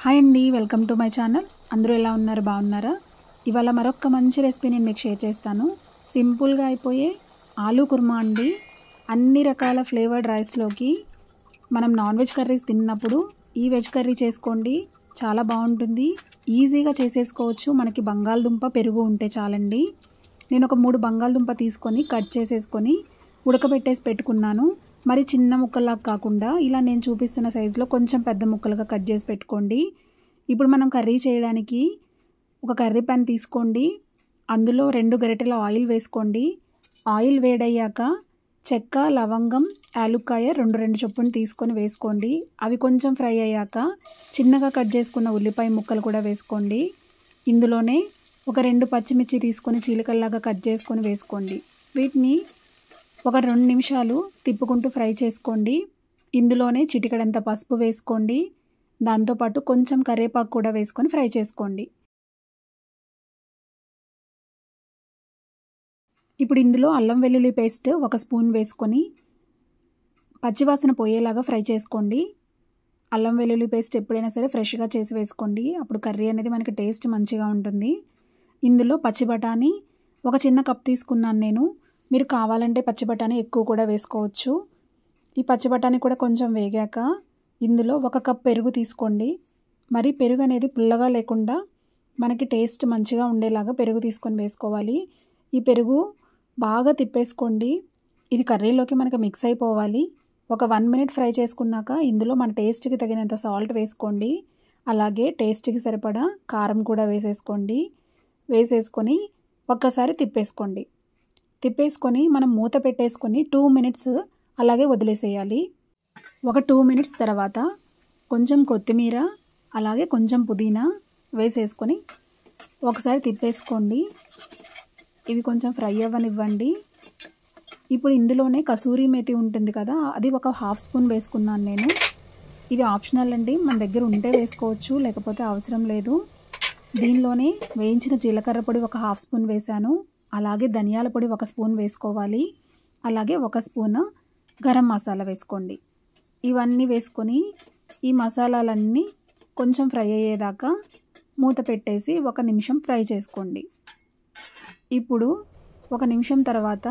Hi అండి, welcome to my channel. అందరూ ఎలా ఉన్నారు? బాగున్నారా? ఇవాళ మరొక మంచి రెసిపీ నేను మీకు షేర్ చేస్తాను. సింపుల్గా అయిపోయే ఆలూ కుర్మా అండి. అన్ని రకాల ఫ్లేవర్డ్ రైస్లోకి మనం నాన్ వెజ్ కర్రీస్ తిన్నప్పుడు ఈ వెజ్ కర్రీ చేసుకోండి, చాలా బాగుంటుంది. ఈజీగా చేసేసుకోవచ్చు. మనకి బంగాళదుంప పెరుగు ఉంటే చాలండి. నేను ఒక 3 బంగాళదుంప తీసుకొని కట్ చేసేసుకొని ఉడకబెట్టేసి పెట్టుకున్నాను. మరి చిన్న ముక్కల్లా కాకుండా ఇలా నేను చూపిస్తున్న సైజులో కొంచెం పెద్ద ముక్కలుగా కట్ చేసి పెట్టుకోండి. ఇప్పుడు మనం కర్రీ చేయడానికి ఒక కర్రీ ప్యాన్ తీసుకోండి. అందులో 2 గరిటెల ఆయిల్ వేసుకోండి. ఆయిల్ వేడయ్యాక చెక్క, లవంగం, యాలుక్కాయ 2 చొప్పున తీసుకొని వేసుకోండి. అవి కొంచెం ఫ్రై అయ్యాక చిన్నగా కట్ చేసుకున్న ఉల్లిపాయ ముక్కలు కూడా వేసుకోండి. ఇందులోనే ఒక 2 పచ్చిమిర్చి తీసుకొని చీలికల్లాగా కట్ చేసుకొని వేసుకోండి. వీటిని ఒక 2 నిమిషాలు తిప్పుకుంటూ ఫ్రై చేసుకోండి. ఇందులోనే చిటికెడంత పసుపు వేసుకోండి. దాంతోపాటు కొంచెం కరివేపాకు కూడా వేసుకొని ఫ్రై చేసుకోండి. ఇప్పుడు ఇందులో అల్లం వెల్లుల్లి పేస్ట్ 1 స్పూన్ వేసుకొని పచ్చివాసన పోయేలాగా ఫ్రై చేసుకోండి. అల్లం వెల్లుల్లి పేస్ట్ ఎప్పుడైనా సరే ఫ్రెష్గా చేసి వేసుకోండి. అప్పుడు కర్రీ అనేది మనకి టేస్ట్ మంచిగా ఉంటుంది. ఇందులో పచ్చి బఠానీ ఒక చిన్న కప్ తీసుకున్నాను నేను. మీరు కావాలంటే పచ్చి బఠానీ ఎక్కువ కూడా వేసుకోవచ్చు. ఈ పచ్చి బఠానీ కూడా కొంచెం వేగాక ఇందులో 1 కప్ పెరుగు తీసుకోండి. మరి పెరుగు అనేది పుల్లగా లేకుండా మనకి టేస్ట్ మంచిగా ఉండేలాగా పెరుగు తీసుకొని వేసుకోవాలి. ఈ పెరుగు బాగా తిప్పేసుకోండి. ఇది కర్రీలోకి మనకి మిక్స్ అయిపోవాలి. ఒక 1 మినిట్ ఫ్రై చేసుకున్నాక ఇందులో మన టేస్ట్కి తగినంత సాల్ట్ వేసుకోండి. అలాగే టేస్ట్కి సరిపడా కారం కూడా వేసేసుకోండి. వేసేసుకొని ఒక్కసారి తిప్పేసుకొని మనం మూత పెట్టేసుకొని 2 మినిట్స్ అలాగే వదిలేసేయాలి. ఒక 2 మినిట్స్ తర్వాత కొంచెం కొత్తిమీర అలాగే కొంచెం పుదీనా వేసేసుకొని ఒకసారి తిప్పేసుకోండి. ఇవి కొంచెం ఫ్రై అవ్వనివ్వండి. ఇప్పుడు ఇందులోనే కసూరి మేతి ఉంటుంది కదా, అది ఒక 1/2 స్పూన్ వేసుకున్నాను నేను. ఇది ఆప్షనల్ అండి, మన దగ్గర ఉంటే వేసుకోవచ్చు, లేకపోతే అవసరం లేదు. దీనిలోనే వేయించిన జీలకర్ర పొడి ఒక 1/2 స్పూన్ వేశాను. అలాగే ధనియాల పొడి 1 స్పూన్ వేసుకోవాలి. అలాగే 1 స్పూన్ గరం మసాలా వేసుకోండి. ఇవన్నీ వేసుకొని ఈ మసాలాలన్నీ కొంచెం ఫ్రై అయ్యేదాకా మూత పెట్టేసి 1 నిమిషం ఫ్రై చేసుకోండి. ఇప్పుడు 1 నిమిషం తర్వాత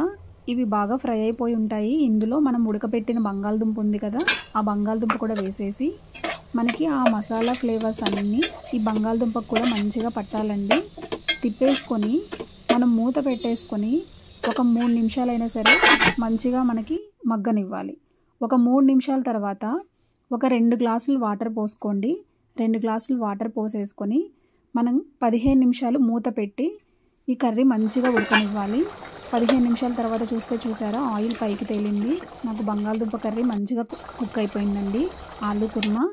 ఇవి బాగా ఫ్రై అయిపోయి ఉంటాయి. ఇందులో మనం ఉడకపెట్టిన బంగాళదుంప ఉంది కదా, ఆ బంగాళదుంప కూడా వేసేసి మనకి ఆ మసాలా ఫ్లేవర్స్ అన్నీ ఈ బంగాళదుంపకు కూడా మంచిగా పట్టాలండి. తిప్పేసుకొని మనం మూత పెట్టేసుకొని ఒక 3 నిమిషాలైనా సరే మంచిగా మనకి మగ్గనివ్వాలి. ఒక 3 నిమిషాల తర్వాత ఒక 2 గ్లాసులు వాటర్ పోసుకోండి. 2 గ్లాసులు వాటర్ పోసేసుకొని మనం 15 నిమిషాలు మూత పెట్టి ఈ కర్రీ మంచిగా ఉడకనివ్వాలి. 15 నిమిషాల తర్వాత చూసారా, ఆయిల్ పైకి తేలింది. నాకు బంగాళదుంప కర్రీ మంచిగా కుక్ అయిపోయిందండి, ఆలూ కుర్మా.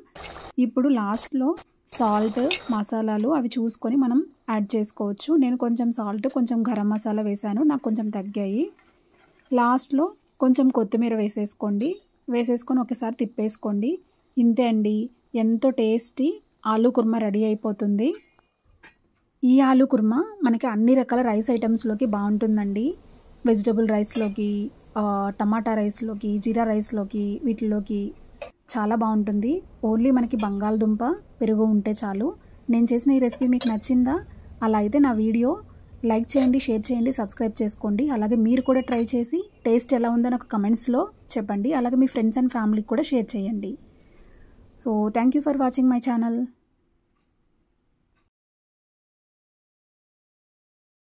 ఇప్పుడు లాస్ట్లో సాల్ట్, మసాలాలు అవి చూసుకొని మనం యాడ్ చేసుకోవచ్చు. నేను కొంచెం సాల్ట్, కొంచెం గరం మసాలా వేశాను, నాకు కొంచెం తగ్గాయి. లాస్ట్లో కొంచెం కొత్తిమీర వేసేసుకొని ఒకసారి తిప్పేసుకోండి. ఇంతే అండి, ఎంతో టేస్టీ ఆలూ కుర్మా రెడీ అయిపోతుంది. ఈ ఆలూ కుర్మా మనకి అన్ని రకాల రైస్ ఐటమ్స్లోకి బాగుంటుందండి. వెజిటబుల్ రైస్లోకి, టమాటా రైస్లోకి, జీరా రైస్లోకి, వీటిలోకి చాలా బాగుంటుంది. ఓన్లీ మనకి బంగాళదుంప పెరుగు ఉంటే చాలు. నేను చేసిన ఈ రెసిపీ మీకు నచ్చిందా? అలా అయితే నా వీడియో లైక్ చేయండి, షేర్ చేయండి, సబ్స్క్రైబ్ చేసుకోండి. అలాగే మీరు కూడా ట్రై చేసి టేస్ట్ ఎలా ఉందో నాకు కమెంట్స్లో చెప్పండి. అలాగే మీ ఫ్రెండ్స్ అండ్ ఫ్యామిలీకి కూడా షేర్ చేయండి. So thank you for watching my channel.